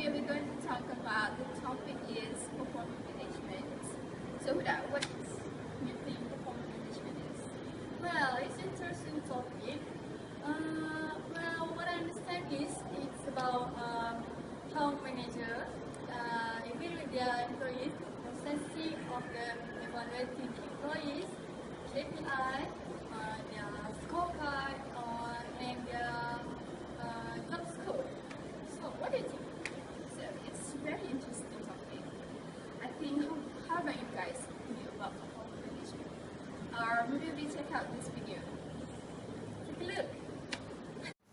Today we're going to talk about the topic is performance management. So Huda, what do you think performance management is? Well, it's an interesting topic. What I understand is it's about how manager evaluate their employees, processing of the evaluating the employees, KPI, their scorecard, and their job scope. So, what do you think? So it's a very interesting topic. I think how about you guys think about performance management? Or maybe we check out this video. Take a look.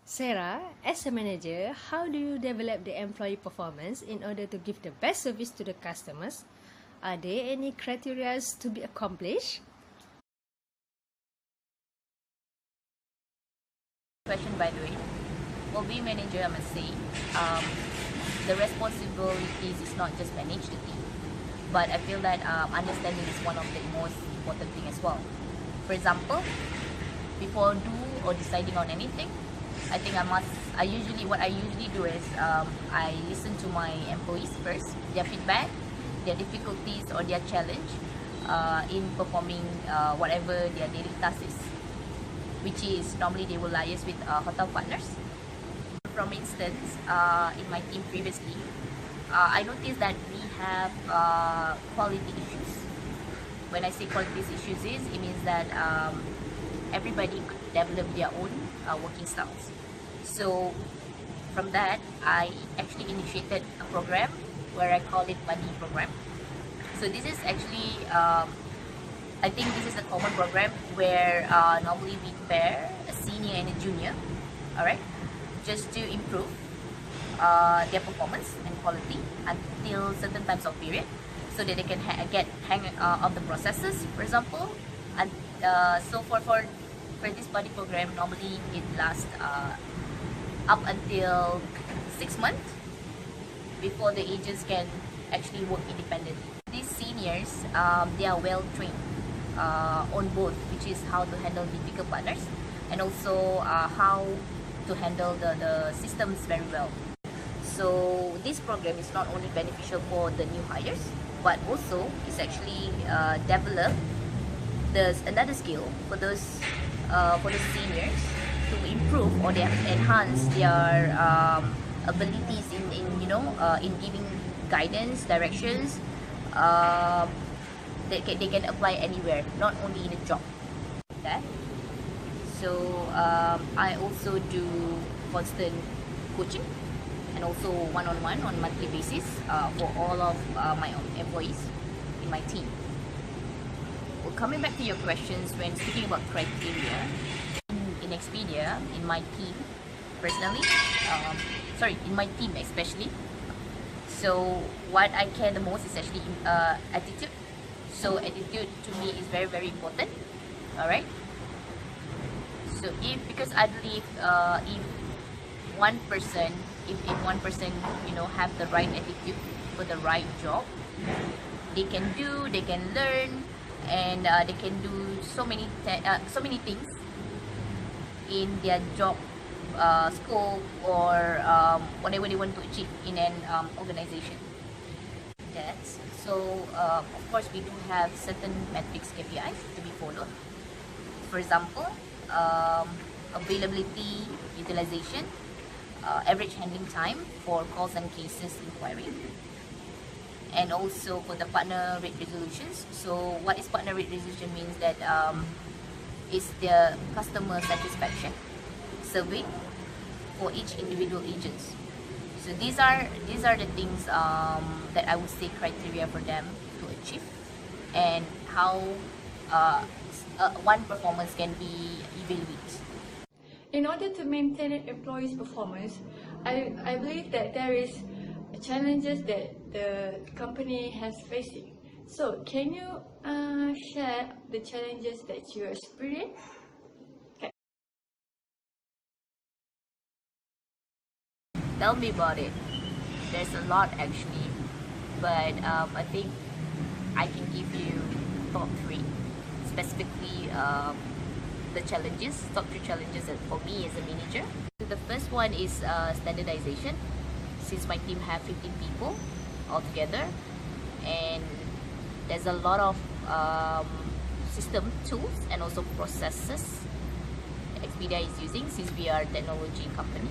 Sarah, as a manager, how do you develop the employee performance in order to give the best service to the customers? Are there any criteria to be accomplished? Question, by the way. Well, being manager, I must say, the responsibilities is not just manage the team, but I feel that understanding is one of the most important thing as well. For example, before do or deciding on anything, what I usually do is I listen to my employees first, their feedback, their difficulties or their challenge in performing whatever their daily task is, which is normally they will liaise with hotel partners. From instance, in my team previously, I noticed that we have quality issues. When I say quality issues it means that everybody could develop their own working styles. So from that, I actually initiated a program where I call it Buddy Program. So this is actually, I think this is a common program where normally we pair a senior and a junior, alright, just to improve their performance and quality until certain times of period, so that they can get hang of the processes, for example. And so for this buddy program, normally it lasts up until 6 months before the agents can actually work independently. These seniors, they are well trained on both, which is how to handle difficult partners and also how to handle the systems very well. So this program is not only beneficial for the new hires, but also it's actually develop another skill for the seniors to improve or they enhance their abilities in giving guidance, directions. They can apply anywhere, not only in a job. That. So I also do constant coaching and also one-on-one on monthly basis for all of my employees in my team. Well, coming back to your questions, when speaking about criteria, in Expedia, in my team personally, in my team especially, so what I care the most is actually attitude. So attitude to me is very, very important. Alright. So because I believe if one person have the right attitude for the right job, they can learn, and they can do so many things in their job scope or whatever they want to achieve in an organization. That's so of course we do have certain metrics, KPIs to be followed. For example, availability, utilization, average handling time for calls and cases inquiry, and also for the partner rate resolutions. So what is partner rate resolution means that it's the customer satisfaction survey for each individual agents. So these are the things that I would say criteria for them to achieve, and how one performance can be evaluated. In order to maintain an employee's performance, I believe that there is challenges that the company has facing. So can you share the challenges that you experience? Tell me about it. There's a lot actually, but I think I can give you top 3, specifically the top 3 challenges for me as a manager. So the first one is standardization. since my team have 15 people altogether, and there's a lot of system tools and also processes Expedia is using, since we are a technology company.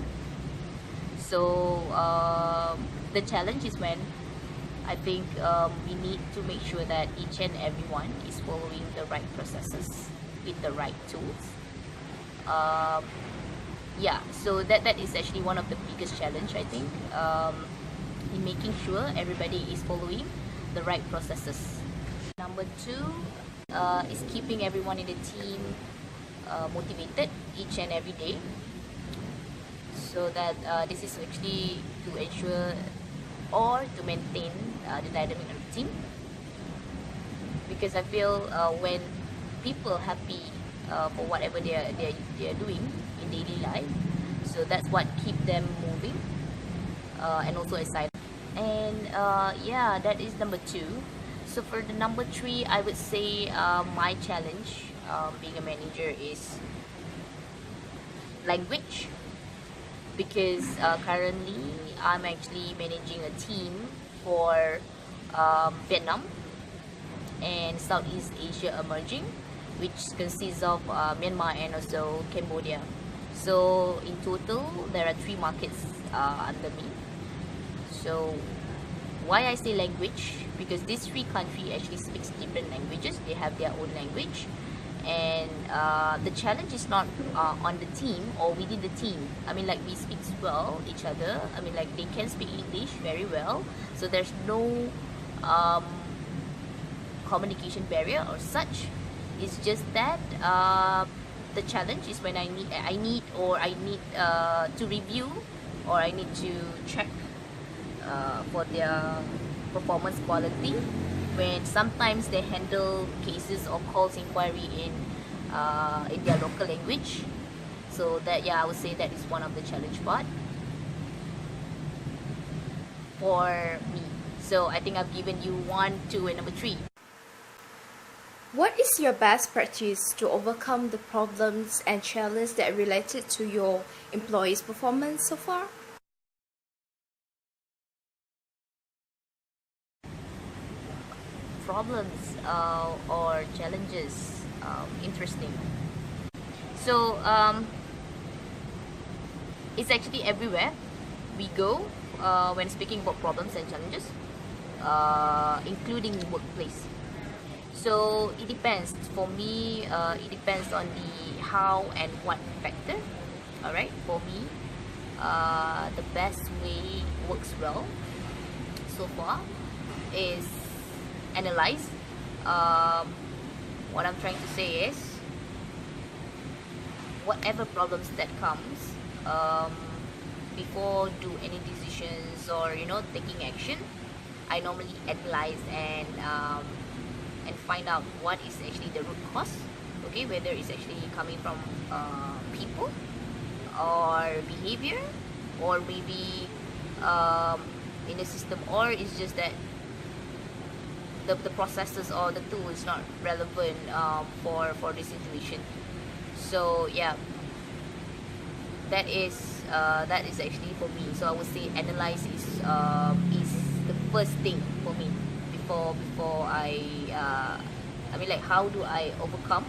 So the challenge is when I think we need to make sure that each and everyone is following the right processes with the right tools. Yeah, so that is actually one of the biggest challenge, I think, in making sure everybody is following the right processes. Number two is keeping everyone in the team motivated each and every day, so that this is actually to ensure or to maintain the dynamic of the team. Because I feel when people happy for whatever they are doing in daily life, so that's what keep them moving and also excited. And yeah, that is number two. So for the number three, I would say my challenge being a manager is language, because currently I'm actually managing a team for Vietnam and Southeast Asia emerging, which consists of Myanmar and also Cambodia. So in total there are 3 markets under me. So why I say language, because these 3 countries actually speaks different languages, they have their own language, and the challenge is not on the team or within the team. I mean, like, we speak well each other. I mean, like, they can speak English very well, so there's no communication barrier or such. It's just that the challenge is when I need to review, or I need to check for their performance quality, when sometimes they handle cases or calls inquiry in their local language. So that, yeah, I would say that is one of the challenge part for me. So I think I've given you 1, 2, and number 3. What is your best practice to overcome the problems and challenges that are related to your employees' performance so far? Problems or challenges, interesting. So it's actually everywhere we go when speaking about problems and challenges, including workplace. So it depends. For me, it depends on the how and what factor. Alright, for me, the best way works well so far is analyze. What I'm trying to say is, whatever problems that comes, before do any decisions or taking action, I normally analyze and find out what is actually the root cause. Okay, whether it's actually coming from people or behavior, or maybe in the system, or it's just that the processes or the tool is not relevant for this situation. So yeah, that is actually for me. So I would say analyze is the first thing for me before I mean, like, how do I overcome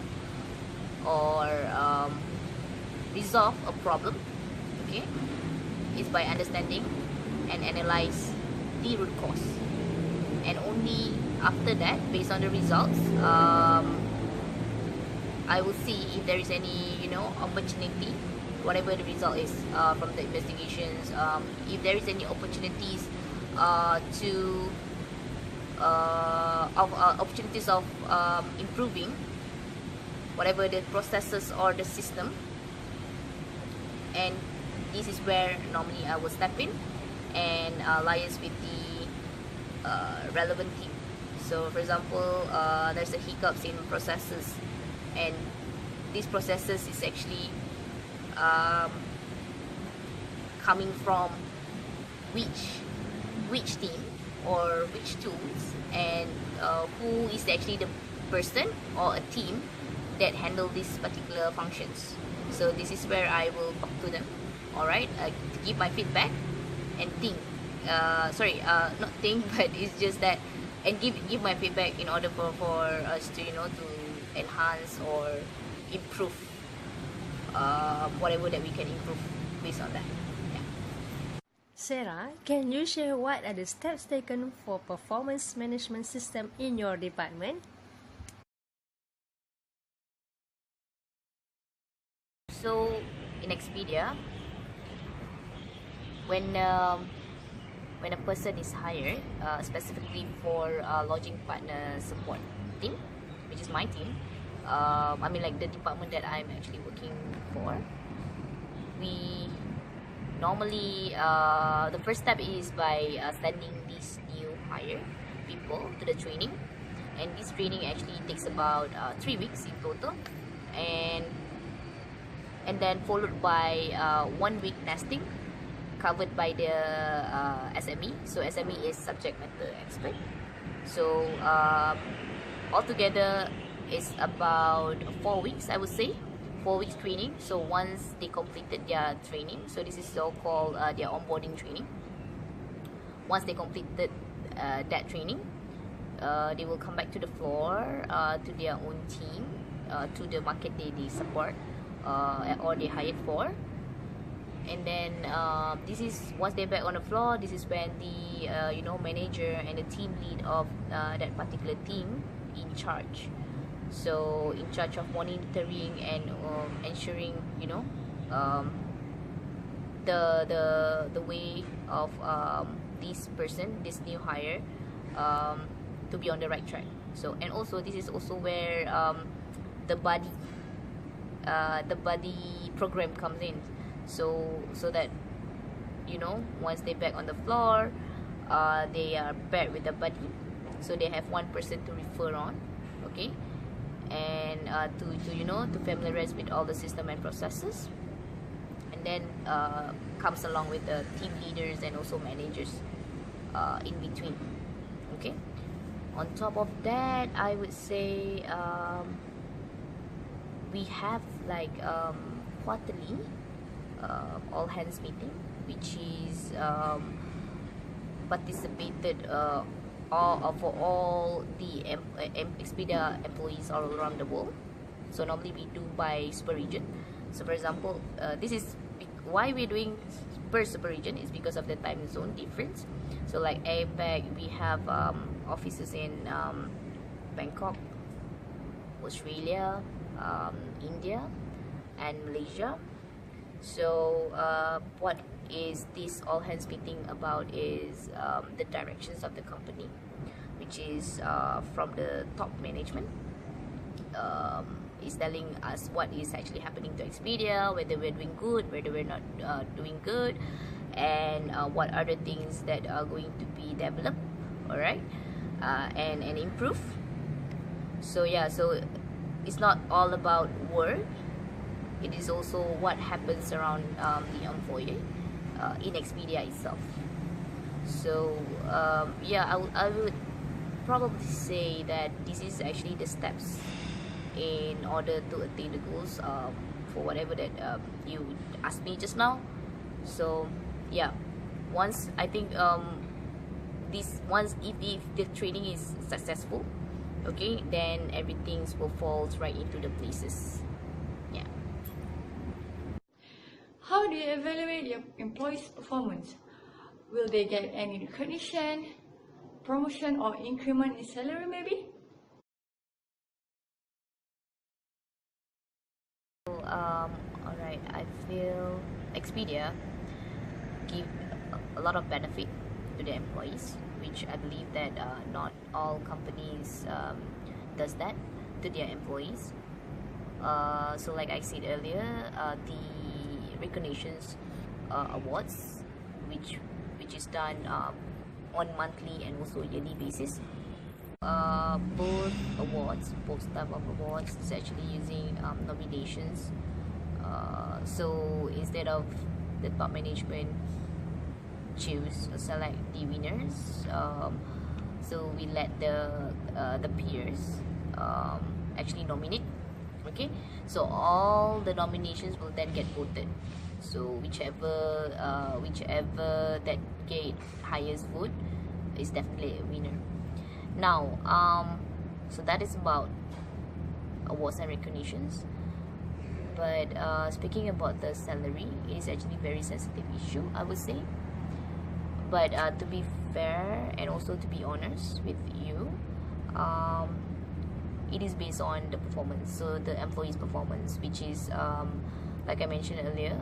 or resolve a problem? Okay, is by understanding and analyze the root cause, and only after that, based on the results, I will see if there is any opportunity, whatever the result is from the investigations, if there is any opportunities opportunities of improving whatever the processes or the system. And this is where normally I will step in and liaise with the relevant team. So for example, there's a hiccups in processes, and these processes is actually coming from which team or which tools, and who is actually the person or a team that handle these particular functions. So this is where I will talk to them, alright, to give my feedback and think not think, but it's just that, and give my feedback in order for us to to enhance or improve whatever that we can improve based on that. Yeah. Sarah, can you share what are the steps taken for performance management system in your department? So in Expedia, when a person is hired, specifically for lodging partner support team, which is my team, I mean like the department that I'm actually working for, we normally the first step is by sending these new hire people to the training, and this training actually takes about 3 weeks in total, and then followed by 1 week testing covered by the SME. So SME is subject matter expert. So altogether it's about 4 weeks, I would say. 4 weeks training. So once they completed their training, so this is so-called their onboarding training. Once they completed that training, they will come back to the floor, to their own team, to the market they support or they hired for. And then this is once they're back on the floor, this is when the manager and the team lead of that particular team in charge. So in charge of monitoring and ensuring the way of this person, this new hire, to be on the right track. So, and also this is also where the buddy program comes in. So that once they're back on the floor, they are paired with a buddy, so they have one person to refer on, okay, and to familiarize with all the system and processes, and then comes along with the team leaders and also managers in between. Okay, on top of that, I would say we have like quarterly all hands meeting, which is participated for all the Expedia employees all around the world. So normally we do by super region. So for example, this is why we're doing per super region is because of the time zone difference. So like APAC, we have offices in Bangkok, Australia, India, and Malaysia. So what is this all hands meeting about is the directions of the company, which is from the top management, is telling us what is actually happening to Expedia, whether we're doing good, whether we're not doing good, and what are the things that are going to be developed, alright, and improve. So yeah, so it's not all about work. It is also what happens around the employee in Expedia itself. So yeah, I would probably say that this is actually the steps in order to attain the goals for whatever that you asked me just now. So yeah, once I think if the training is successful, okay, then everything will fall right into the places. Yeah. How do you evaluate your employees' performance? Will they get any recognition, promotion, or increment in salary maybe? Alright, I feel Expedia give a lot of benefit to the employees, which I believe that not all companies does that to their employees. So like I said earlier, the recognitions awards, which is done on monthly and also yearly basis. Both type of awards is actually using nominations. So instead of the top management choose or select the winners, so we let the peers actually nominate. Okay, so all the nominations will then get voted. So whichever that get highest vote is definitely a winner. Now, so that is about awards and recognitions. But speaking about the salary, it is actually very sensitive issue, I would say. But to be fair and also to be honest with you, it is based on the performance, so the employee's performance, which is like I mentioned earlier,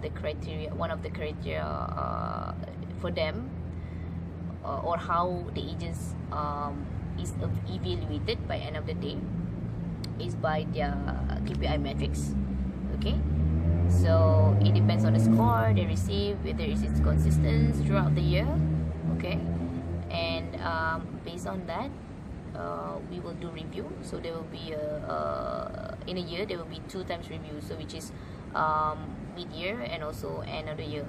the criteria, one of the criteria for them, or how the agents is evaluated by end of the day, is by their KPI metrics. Okay, so it depends on the score they receive, whether it's consistent throughout the year. Okay, and based on that, we will do review. So there will be in a year there will be 2 times review, so which is mid-year and also end of the year.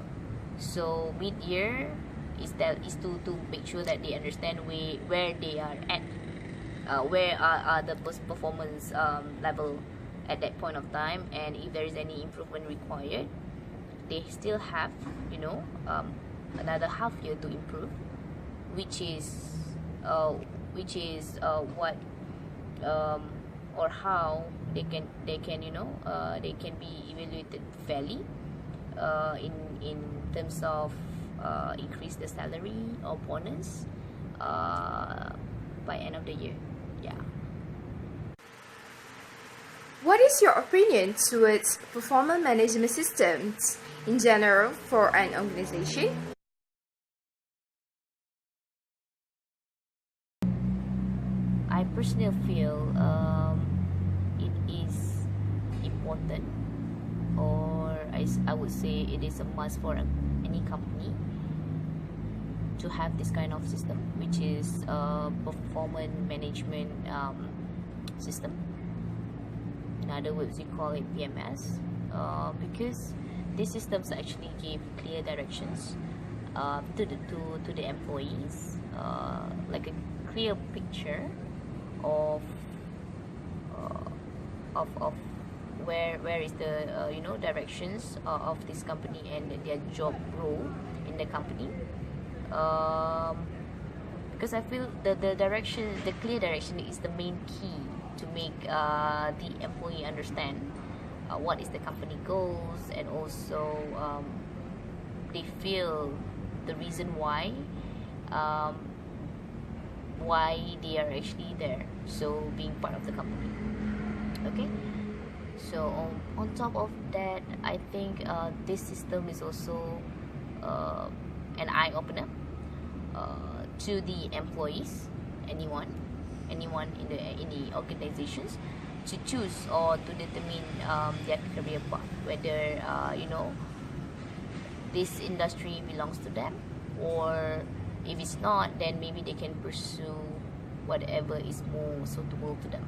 So mid-year is to make sure that they understand where they are at, where are the performance level at that point of time, and if there is any improvement required, they still have, you know, another half year to improve, which is what or how they can you know, they can be evaluated fairly in terms of increase the salary or bonus by end of the year. Yeah. What is your opinion towards performance management systems in general for an organization? I personally feel it is important, or I would say it is a must for any company to have this kind of system, which is a performance management system. In other words, we call it PMS, because these systems actually give clear directions to the employees, like a clear picture of where is the you know, directions of this company and their job role in the company. Because I feel the clear direction is the main key to make the employee understand what is the company goals, and also they feel the reason why they are actually there, so being part of the company. Okay, so on top of that, I think this system is also an eye-opener to the employees, anyone in the organizations, to choose or to determine their career path, whether you know, this industry belongs to them, or if it's not, then maybe they can pursue whatever is more suitable to them.